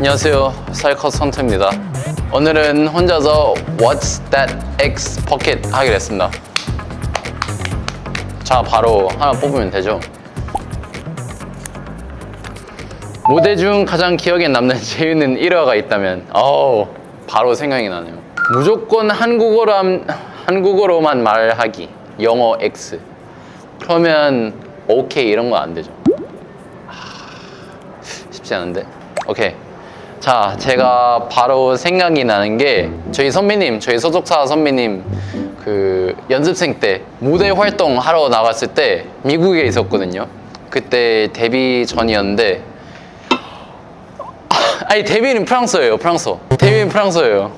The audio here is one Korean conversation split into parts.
안녕하세요, 사이커스 헌터입니다. 오늘은 혼자서 What's That X Bucket 하기로 했습니다. 자, 바로 하나 뽑으면 되죠. 무대 중 가장 기억에 남는 재밌는 일화가 있다면 바로 생각이 나네요. 무조건 한국어로만 말하기, 영어 X. 그러면 오케이 이런 거 안 되죠. 쉽지 않은데. 오케이. 자, 제가 바로 생각이 나는 게 저희 소속사 선배님 그 연습생 때 무대 활동 하러 나갔을 때 미국에 있었거든요. 그때 데뷔 전이었는데 아니 데뷔는 프랑스어예요. 데뷔는 프랑스어예요.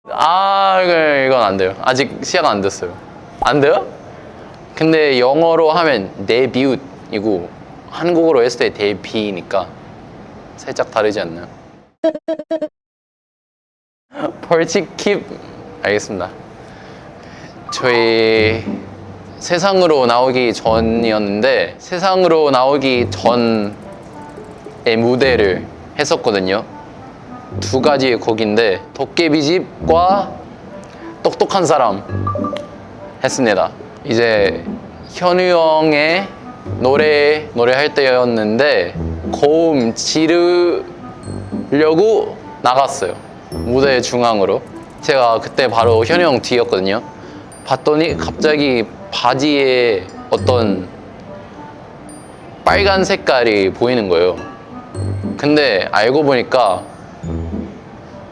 이건 안 돼요. 아직 시작 안 됐어요. 안 돼요? 근데 영어로 하면 데뷔이고 한국어로 했을 때 데뷔니까 살짝 다르지 않나요? 벌칙 킵 알겠습니다. 저희 세상으로 나오기 전이었는데 세상으로 나오기 전의 무대를 했었거든요. 두 가지의 곡인데 도깨비집과 똑똑한 사람 했습니다. 이제 현우 형의 노래할 때였는데 고음 지르려고 나갔어요. 무대 중앙으로. 제가 그때 바로 현우 형 뒤였거든요. 봤더니 갑자기 바지에 어떤 빨간 색깔이 보이는 거예요. 근데 알고 보니까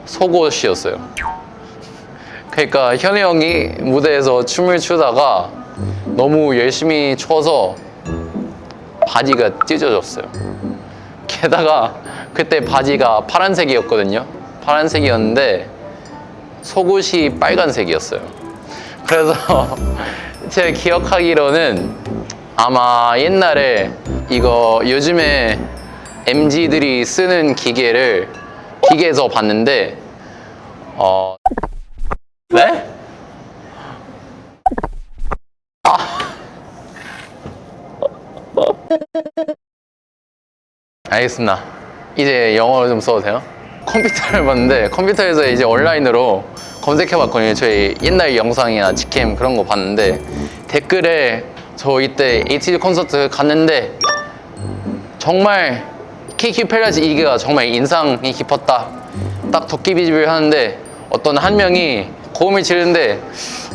속옷이었어요. 그러니까 현우 형이 무대에서 춤을 추다가 너무 열심히 춰서 바지가 찢어졌어요. 게다가 그때 바지가 파란색이었거든요. 파란색이었는데 속옷이 빨간색이었어요. 그래서 제가 기억하기로는 아마 옛날에 이거 요즘에 MZ들이 쓰는 기계에서 봤는데 네? 알겠습니다. 이제 영어로 좀 써도 돼요? 컴퓨터를 봤는데 컴퓨터에서 이제 온라인으로 검색해봤거든요. 저희 옛날 영상이나 직캠 그런 거 봤는데 댓글에 저 이때 ATG 콘서트 갔는데 정말 KQ 펠라지 이게가 정말 인상이 깊었다. 딱 도깨비집을 하는데 어떤 한 명이 고음을 지르는데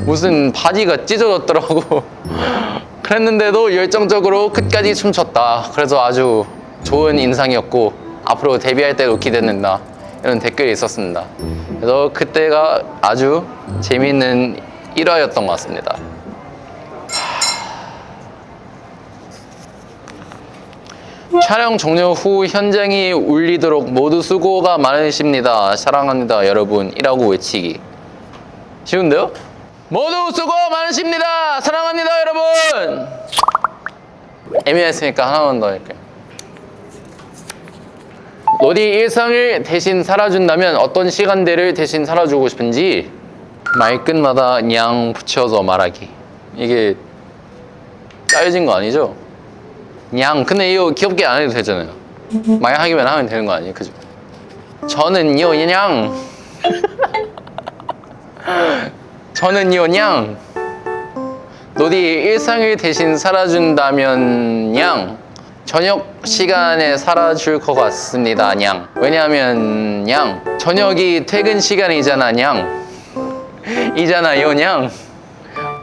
무슨 바지가 찢어졌더라고. 그랬는데도 열정적으로 끝까지 춤췄다. 그래서 아주 좋은 인상이었고 앞으로 데뷔할 때도 기대된다. 이런 댓글이 있었습니다. 그래서 그때가 아주 재미있는 일화였던 것 같습니다. 촬영 종료 후 현장이 울리도록 모두 수고가 많으십니다. 사랑합니다 여러분 이라고 외치기. 쉬운데요? 모두 수고 많으십니다. 사랑합니다 여러분. 애매했으니까 하나만 더 할게요. 로디 일상을 대신 살아준다면 어떤 시간대를 대신 살아주고 싶은지 말끝마다 냥 붙여서 말하기. 이게 짜여진 거 아니죠? 냥. 근데 이거 귀엽게 안 해도 되잖아요. 말하기만 하면 되는 거 아니에요? 그죠? 저는요 냥 저는요 냥 로디 일상을 대신 살아준다면 냥 저녁 시간에 살아줄 것 같습니다. 냥. 왜냐하면 냥 저녁이 퇴근 시간이잖아. 냥 이잖아요. 냥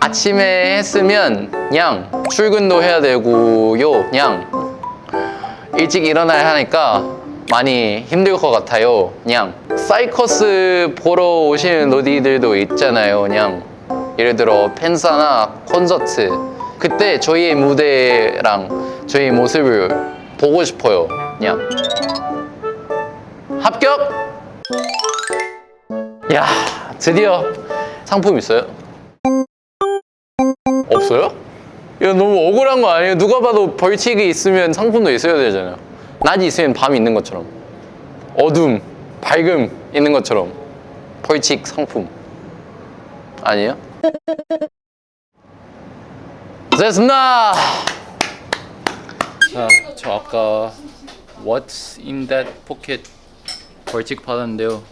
아침에 했으면 냥 출근도 해야 되고요. 냥 일찍 일어나야 하니까 많이 힘들 것 같아요. 냥 사이커스 보러 오시는 로디들도 있잖아요. 냥 예를 들어 팬사나 콘서트 그때 저희의 무대랑 저희 모습을 보고 싶어요. 냥 합격! 야, 드디어 상품 있어요? 없어요? 이거 너무 억울한 거 아니에요? 누가 봐도 벌칙이 있으면 상품도 있어야 되잖아요. 낮이 있으면 밤이 있는 것처럼 어둠, 밝음 있는 것처럼 벌칙 상품 아니에요? 고생했습니다. 자, 저 아까 What's in that pocket? 벌칙 받았는데요.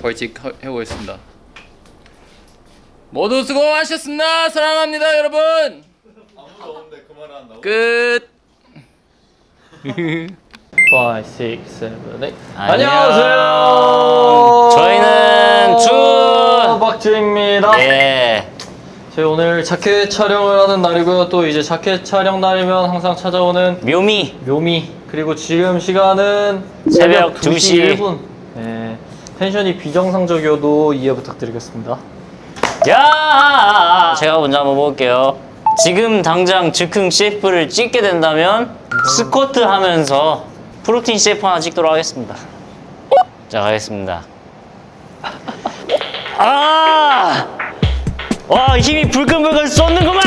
벌칙 해보겠습니다. 모두 수고하셨습니다. 사랑합니다, 여러분. 아무도 없는데 그 말을 한다고? 끝. 5, 6, 7, 8. 안녕하세요. 저희는 준 박지입니다. 예. 저희 오늘 자켓 촬영을 하는 날이고요. 또 이제 자켓 촬영 날이면 항상 찾아오는 묘미 묘미. 그리고 지금 시간은 새벽 2시 2시 1분. 네. 텐션이 비정상적이어도 이해 부탁드리겠습니다. 야! 제가 먼저 한번 볼게요. 지금 당장 즉흥 CF를 찍게 된다면 스쿼트 하면서 프로틴 CF 하나 찍도록 하겠습니다. 자, 가겠습니다. 아! 와, 힘이 불끈불끈 쏟는구만!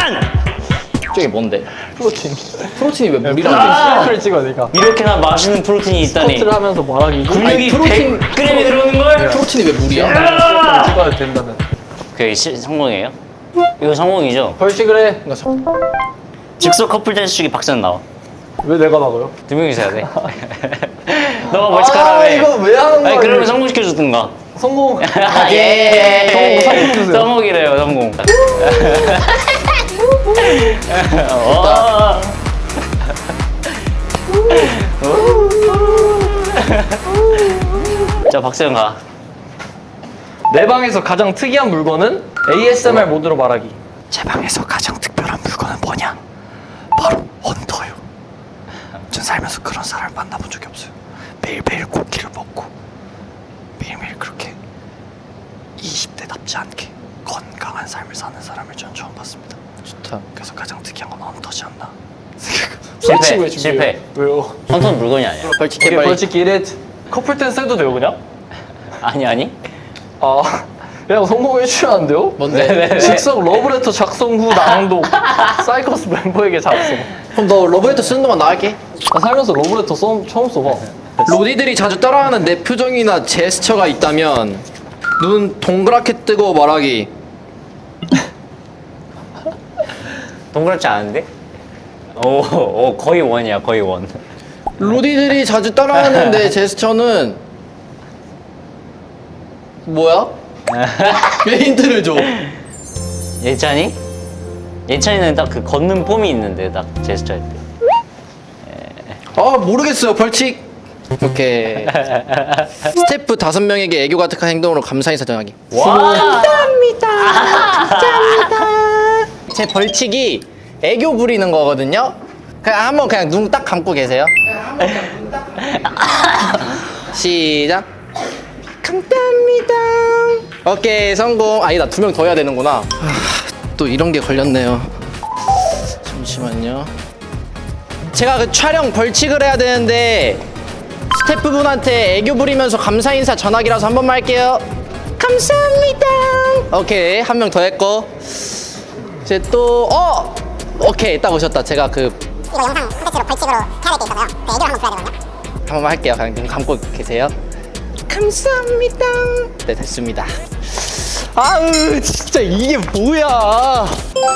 저게 뭔데? 프로틴. 프로틴이 왜 물이랑 CF를 찍어 내가. 이렇게나 맛있는 프로틴이 있다니. 스쿼트를 하면서 말하기. 근육이 프로틴- 100g이 들어오는 걸? 프로틴이 왜 물이야? CF를 찍어야 된다면. 그게 성공이에요? 이거 성공이죠? 벌칙을 해. 즉석 커플 댄스 중에 박자는 나와. 왜 내가 나가요? 두 명이서 해야 돼. 너가 벌칙하라며. 이거 왜 하는 거야? 아니 그러면 성공시켜주든가. 성공. 예. 성공 주세요. 성공이래요, 성공. 와. 자, 박세영 가. 내 방에서 가장 특이한 물건은 ASMR 모드로 말하기. 제 방에서 가장 특별한 물건은 뭐냐? 바로 헌터요. 전 살면서 그런 사람을 만나본 적이 없어요. 매일매일 고기를 먹고 매일매일 그렇게 20대답지 않게 건강한 삶을 사는 사람을 전 처음 봤습니다. 좋다. 그래서 가장 특이한 건 헌터지 않나? 실패, 실패. 왜요? 헌터는 물건이 아니야. 벌칙해 오케이, 빨리. 벌칙 기릿. 커플 댄스 해도 돼요 그냥? 아니. 아 그냥 성공해 주시면 안 돼요? 뭔데? 즉석 러브레터 작성 후 낭독. 사이커스 멤버에게 작성. 그럼 너 러브레터 쓰는 동안 나 할게. 나 살면서 러브레터 처음 써봐. 로디들이 자주 따라하는 내 표정이나 제스처가 있다면 눈 동그랗게 뜨고 말하기. 동그랗지 않은데? 오, 거의 원이야, 거의 원. 로디들이 자주 따라하는 내 제스처는 뭐야? 왜 힌트를 줘? 예찬이? 예찬이는 딱 그 걷는 폼이 있는데, 딱 제스처 할 때. 아 모르겠어요. 벌칙. 오케이. 스태프 5명에게 애교 가득한 행동으로 감사 인사 전하기. 와! 제 벌칙이 애교 부리는 거거든요. 그냥 한번 그냥 눈 딱 감고 계세요. 시작. 감사합니다. 오케이 성공. 아니다 2명 더 해야 되는구나. 또 이런 게 걸렸네요. 잠시만요. 제가 그 촬영 벌칙을 해야 되는데 스태프분한테 애교 부리면서 감사 인사 전하기라서 한 번만 할게요. 감사합니다. 오케이 한 명 더 했고 이제 또 오케이 딱 오셨다. 제가 그 이거 영상 콘텐츠로 벌칙으로 해야 될 게 있어서요. 그 애교를 한번 부려야 되거든요. 한 번만 할게요. 그냥 눈 감고 계세요. 감사합니다. 네 됐습니다. 아우 진짜 이게 뭐야.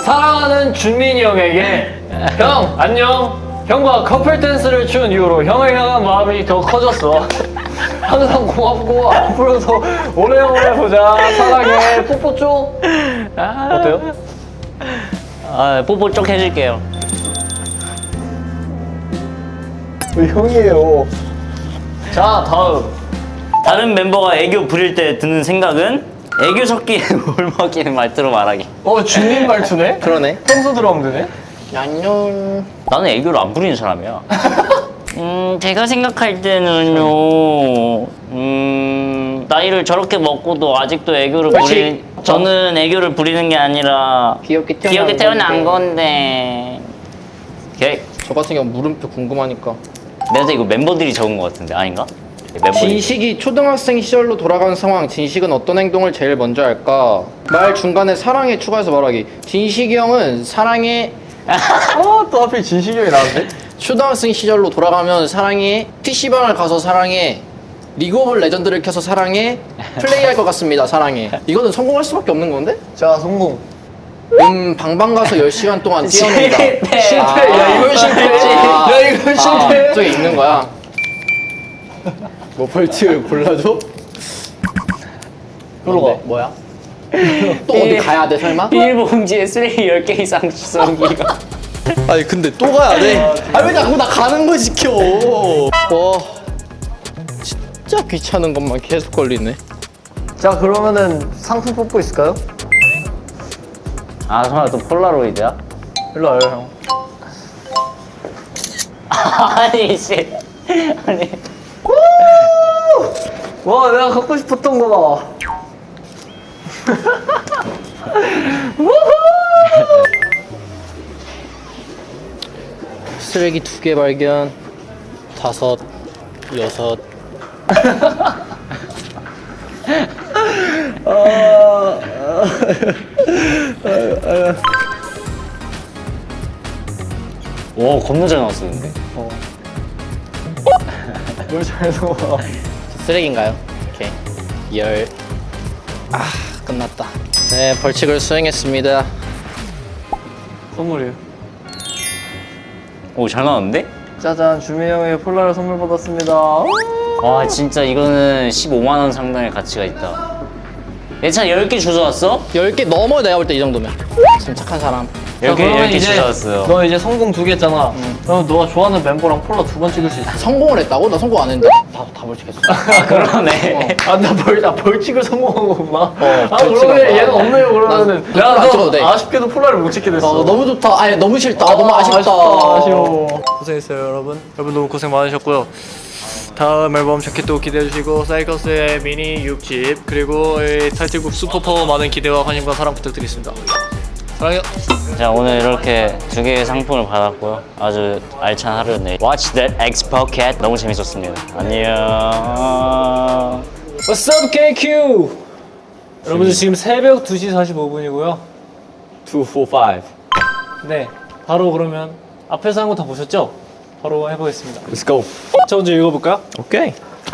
사랑하는 준민이 형에게 형 안녕. 형과 커플 댄스를 추는 이후로 형을 향한 마음이 더 커졌어. 항상 고맙고 앞으로도 오래오래 보자. 사랑해. 뽀뽀 줘. 어때요? 아, 뽀뽀 쪽 해줄게요. 왜 형이에요? 자 다음. 다른 멤버가 애교 부릴 때 드는 생각은 애교 섞인 물 먹이는 말투로 말하기. 준민 말투네? 그러네. 평소 들어오면 되네? 안녕. 나는 애교를 안 부리는 사람이야. 제가 생각할 때는요, 나이를 저렇게 먹고도 아직도 애교를 부리는, 저는 애교를 부리는 게 아니라 귀엽게 태어난 건데. 오케이. 저 같은 경우 물음표 궁금하니까. 내가 이거 멤버들이 적은 것 같은데, 아닌가? 멤버들이. 진식이 초등학생 시절로 돌아간 상황. 진식은 어떤 행동을 제일 먼저 할까? 말 중간에 사랑해 추가해서 말하기. 진식이 형은 사랑해. 또 하필 진식이 형이 나왔네? 초등학생 시절로 돌아가면 사랑해. PC방을 가서 사랑해. 리그 오브 레전드를 켜서 사랑해. 플레이할 것 같습니다. 사랑해. 이거는 성공할 수밖에 없는 건데? 자 성공. 방방 가서 10시간 동안 뛰어낸다. 실패. 실패. 야 이건 실패. 야 이건 실패. 저기 있는 거야. 뭐 벌칙을 골라줘? 그걸로 가. 뭐야? 또 어디 가야 돼 설마? 비닐봉지에 쓰레기 10개 이상 주성기가. 아니 근데 또 가야 돼? 아니 왜 자꾸 나 가는 거 시켜? 와 진짜 귀찮은 것만 계속 걸리네. 자 그러면은 상품 뽑고 있을까요? 아, 설마 또 폴라로이드야? 일로 와요 형. 아니, 씨. 아니. 와 내가 갖고 싶었던 거다. 쓰레기 2개 발견. 5, 6. 와, 겁나 잘 나왔어, 근데. 뭘 잘 넣어. 쓰레기인가요? 오케이. 열. 아 끝났다. 네 벌칙을 수행했습니다. 선물이에요. 오, 잘 나왔는데? 짜잔 주민이 형의 폴라를 선물 받았습니다. 와, 진짜 이거는 15만원 상당의 가치가 있다. 예찬 10개 주워왔어? 10개 넘어 내가 볼 때 이 정도면. 지금 착한 사람. 10개 주워왔어요. 너 이제 성공 2개 했잖아. 그럼 너가 좋아하는 멤버랑 폴라 2번 찍을 수 있어. 성공을 했다고? 나 성공 안 했는데? 다 벌칙했어. 그러네. 나 벌칙을 성공한 거구나. 아 벌칙은 그러면 뭐. 얘는 없네요 그러면은. 나 안 찍어도 돼. 아쉽게도 폴라를 못 찍게 됐어. 너무 좋다. 아니 너무 싫다. 너무 아쉽다. 아쉬워. 고생했어요 여러분. 여러분 너무 고생 많으셨고요. 다음 앨범 자켓도 기대해주시고 사이커스의 미니 6집 그리고 이 타이틀곡 슈퍼파워 많은 기대와 관심과 사랑 부탁드리겠습니다. 사랑해요. 자, 오늘 이렇게 2개의 상품을 받았고요. 아주 알찬 하루였네요. Watch that X Pocket 너무 재밌었습니다. 안녕. What's up KQ? 여러분들 지금 새벽 2시 45분이고요. 245. 네, 바로 그러면 앞에서 한 거 다 보셨죠? 바로 해보겠습니다. Let's go. 저 먼저 읽어볼까요? 오케이.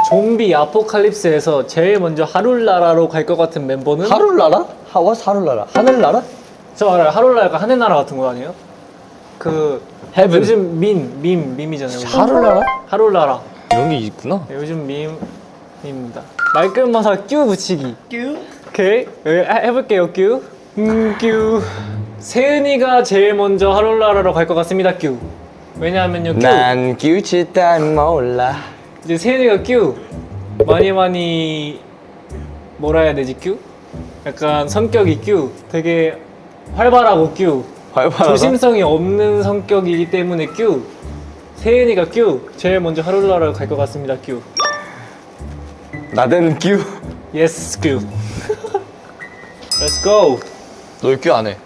좀비 아포칼립스에서 제일 먼저 하룰나라로 갈 것 같은 멤버는? 하룰나라? What's 하룰나라? 하늘나라? 저 알아요. 하룰나라 약간 하늘나라 같은 거 아니에요? 그 Heaven. 요즘 밈이잖아요. 하룰나라? 하룰나라. 이런 게 있구나. 네, 요즘 밈입니다. 말끝마다 뀨 붙이기. 뀨? 오케이. 해볼게요. 뀨. 뀨. 세은이가 제일 먼저 하룰나라로 갈 것 같습니다. 뀨. 왜냐하면요. 뀨. 난 규칙단 몰라. 이제 세은이가 뀨. 많이 뭐라 해야 되지? 뀨? 약간 성격이 뀨. 되게 활발하고 뀨. 활발하다? 조심성이 없는 성격이기 때문에 뀨. 세은이가 뀨. 제일 먼저 하룰나라로 갈 것 같습니다. 뀨. 나den 규. Yes, 뀨. Let's go. 널규 안 해.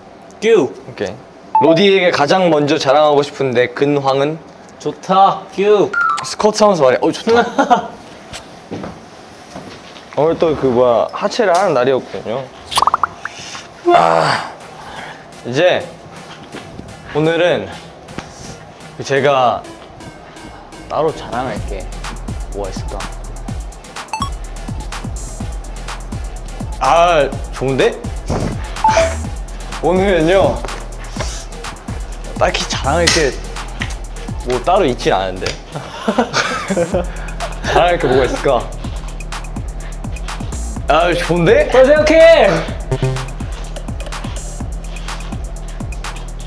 뀨. 오케이. 로디에게 가장 먼저 자랑하고 싶은데 근황은? 좋다. 뀨. 스쿼트 하면서 말해. 좋다. 오늘 또 그 뭐야 하체를 하는 날이었거든요. 이제 오늘은 제가 따로 자랑할 게 뭐가 있을까? 좋은데? 오늘은요 딱히 자랑할 게 뭐 따로 있진 않은데 자랑할 게 뭐가 있을까? 좋은데? 더 생각해.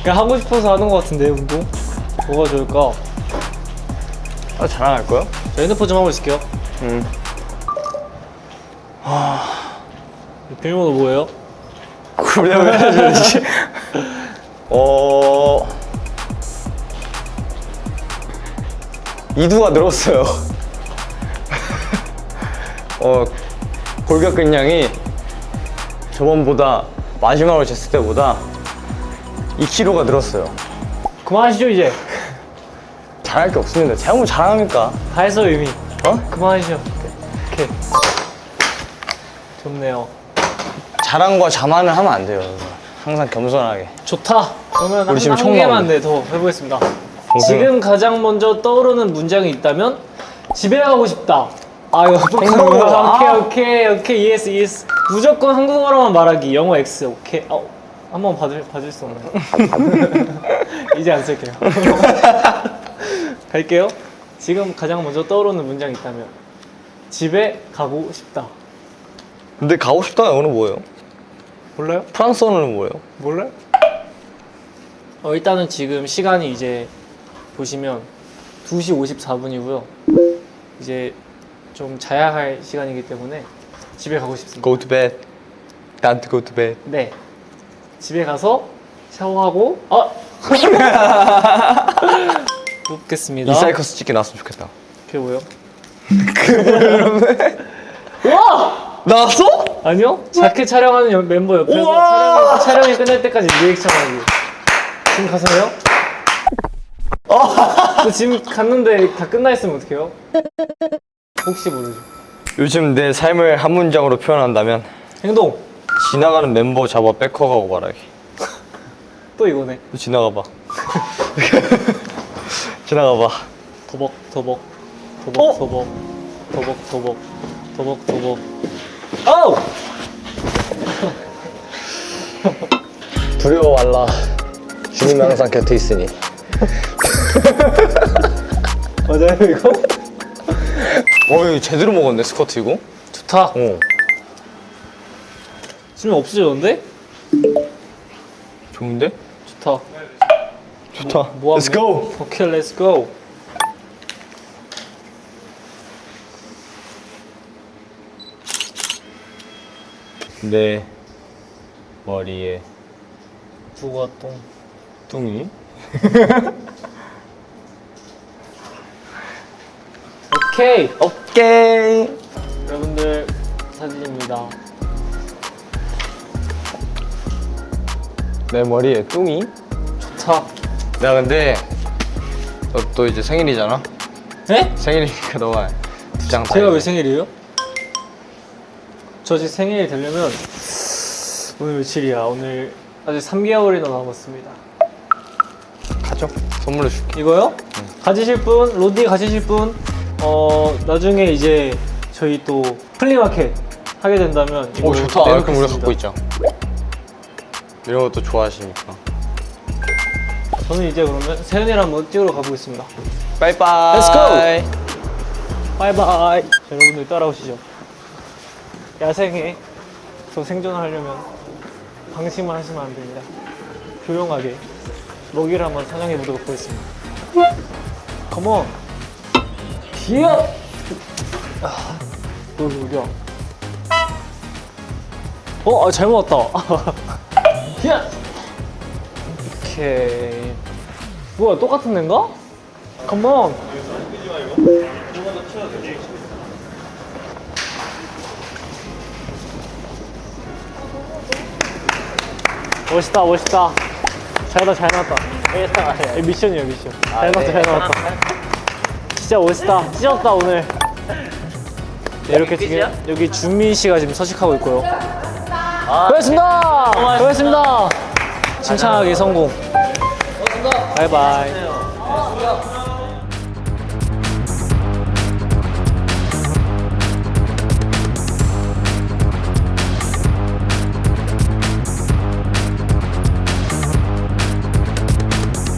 그냥 하고 싶어서 하는 것 같은데 운동. 뭐가 좋을까? 자랑할 거야? 저 핸드폰 좀 하고 있을게요. 비밀번호 뭐예요? 그럼 왜 해야지? 이두가 늘었어요. 골격근량이 저번보다 마지막으로 쟀을 때보다 2kg가 늘었어요. 그만하시죠 이제. 잘할 게 없습니다. 제가 뭐 자랑합니까? 다 했어 이미. 어? 그만하시죠. 오케이. 좋네요. 자랑과 자만을 하면 안 돼요. 항상 겸손하게. 좋다. 그러면 우리 지금 한 총 개만 나오는데. 더 해보겠습니다. 지금 가장 먼저 떠오르는 문장이 있다면 집에 가고 싶다. 이거 행복해. 오케이 yes 무조건 한국어로만 말하기 영어 X 오케이. 한번 봐줄 수 없나요? 이제 안 쓸게요. 갈게요. 지금 가장 먼저 떠오르는 문장이 있다면 집에 가고 싶다. 근데 가고 싶다는 영어는 뭐예요? 몰라요? 프랑스어는 뭐예요? 몰라요? 일단은 지금 시간이 이제 보시면 2시 54분이고요. 이제 좀 자야 할 시간이기 때문에 집에 가고 싶습니다. Go to bed. Time to go to bed. 네. 집에 가서 샤워하고 눕겠습니다. 이 사이커스 찍게 나왔으면 좋겠다. 그게 뭐예요? 나왔어? 아니요. 자켓 촬영하는 멤버 옆에서 촬영이 끝날 때까지 리액션하기. 지금 가서요? 저 지금 갔는데 다 끝나 있으면 어떡해요? 혹시 모르죠. 요즘 내 삶을 한 문장으로 표현한다면 행동. 지나가는 멤버 잡아 백허가고 말하기. 또 이거네. 너 지나가봐. 지나가봐. 도벅 도벅 도벅 도벅 도벅 도벅 도벅 도벅. 아우! 두려워 말라. 주님이 항상 곁에 있으니. 맞아요 이거? 이거 제대로 먹었네 스쿼트 이거. 좋다. 어. 수면 없어졌는데? 좋은데? 좋다. 좋다. 뭐 Let's go. 오케이, let's go. 내 머리에 누가 똥? 뚱이. 오케이. 오케이. 여러분들 사진입니다. 내 머리에 뚱이. 좋다. 야 근데 너 또 이제 생일이잖아. 네? 생일이니까 너가 2장 다. 제가 해야 왜 돼. 생일이에요? 저 지금 생일이 되려면 오늘 며칠이야? 오늘 아직 3개월이나 남았습니다. 가져. 선물로 줄게. 이거요? 가지실 분, 로디 가지실 분, 나중에 이제 저희 또 플리마켓 하게 된다면 이거 오 좋다. 그럼 우리가 내놓겠습니다. 갖고 있자. 이런 것도 좋아하시니까. 저는 이제 그러면 세연이랑 한번 찍으러 가보겠습니다. 빠이빠이. Let's go. 바이바이. 자, 여러분들 따라오시죠. 야생에 저 생존을 하려면 방심을 하시면 안 됩니다. 조용하게 먹이를 한번 사냥해 보도록 하겠습니다. 컴온. 기어. 여기 어디야? 잘못 왔다. 기어. 오케이. 뭐야, 똑같은 데인가? 컴온. 멋있다, 멋있다. 잘 나왔다. 미션이야, 미션. 잘 나왔다. 진짜 멋있다. 찢었다, 오늘. 네, 이렇게 지금 여기 준민 씨가 지금 서식하고 있고요. 고맙습니다. 고맙습니다. 칭찬하기 성공. 고맙습니다. 바이바이.